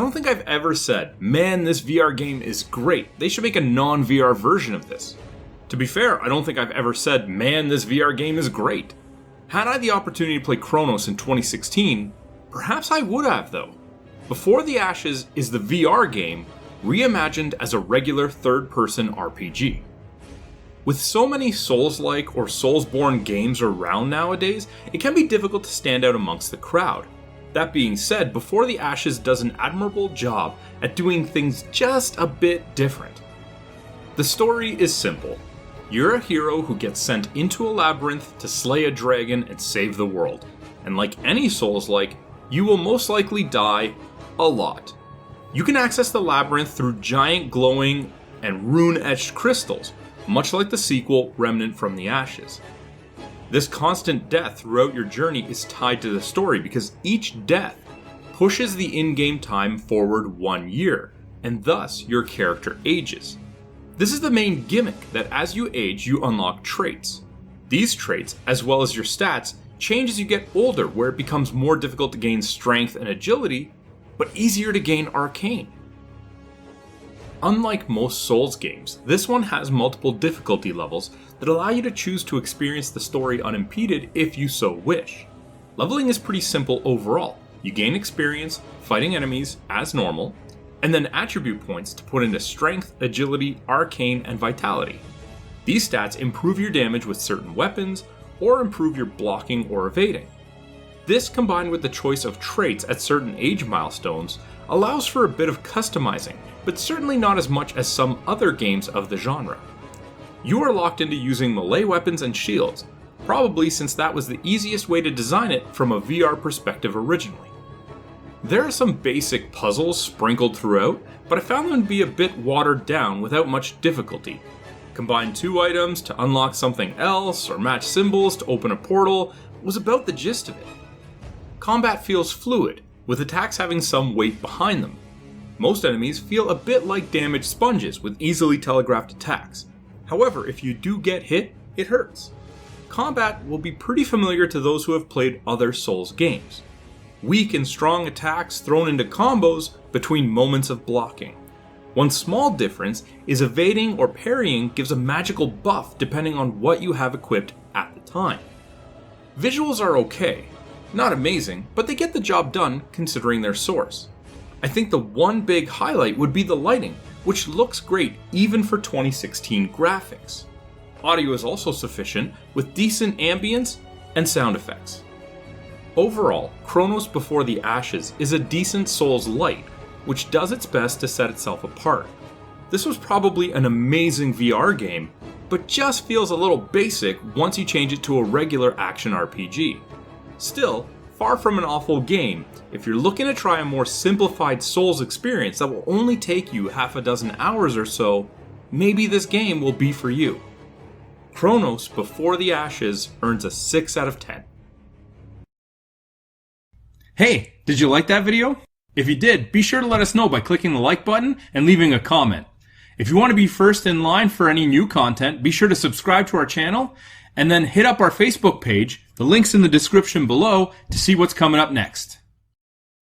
don't think I've ever said, man, this VR game is great. They should make a non-VR version of this. To be fair, I don't think I've ever said, man, this VR game is great. Had I the opportunity to play Chronos in 2016, perhaps I would have though. Before the Ashes is the VR game, reimagined as a regular third-person RPG. With so many Souls-like or Soulsborne games around nowadays, it can be difficult to stand out amongst the crowd. That being said, Before the Ashes does an admirable job at doing things just a bit different. The story is simple. You're a hero who gets sent into a labyrinth to slay a dragon and save the world. And like any Souls-like, you will most likely die a lot. You can access the labyrinth through giant glowing and rune-etched crystals, much like the sequel Remnant from the Ashes. This constant death throughout your journey is tied to the story because each death pushes the in-game time forward 1 year, and thus your character ages. This is the main gimmick, that as you age you unlock traits. These traits, as well as your stats, change as you get older, where it becomes more difficult to gain strength and agility, but easier to gain arcane. Unlike most Souls games, this one has multiple difficulty levels that allow you to choose to experience the story unimpeded if you so wish. Leveling is pretty simple overall. You gain experience fighting enemies as normal, and then attribute points to put into strength, agility, arcane, and vitality. These stats improve your damage with certain weapons, or improve your blocking or evading. This, combined with the choice of traits at certain age milestones, allows for a bit of customizing, but certainly not as much as some other games of the genre. You are locked into using melee weapons and shields, probably since that was the easiest way to design it from a VR perspective originally. There are some basic puzzles sprinkled throughout, but I found them to be a bit watered down without much difficulty. Combine 2 items to unlock something else, or match symbols to open a portal was about the gist of it. Combat feels fluid, with attacks having some weight behind them. Most enemies feel a bit like damaged sponges with easily telegraphed attacks. However, if you do get hit, it hurts. Combat will be pretty familiar to those who have played other Souls games. Weak and strong attacks thrown into combos between moments of blocking. One small difference is evading or parrying gives a magical buff depending on what you have equipped at the time. Visuals are okay. Not amazing, but they get the job done considering their source. I think the one big highlight would be the lighting, which looks great even for 2016 graphics. Audio is also sufficient, with decent ambience and sound effects. Overall, Chronos Before the Ashes is a decent Souls-light, which does its best to set itself apart. This was probably an amazing VR game, but just feels a little basic once you change it to a regular action RPG. Still, far from an awful game. If you're looking to try a more simplified Souls experience that will only take you half a dozen hours or so, maybe this game will be for you. Chronos Before the Ashes earns a 6 out of 10. Hey, did you like that video? If you did, be sure to let us know by clicking the like button and leaving a comment. If you want to be first in line for any new content, be sure to subscribe to our channel, and then hit up our Facebook page, the link's in the description below, to see what's coming up next.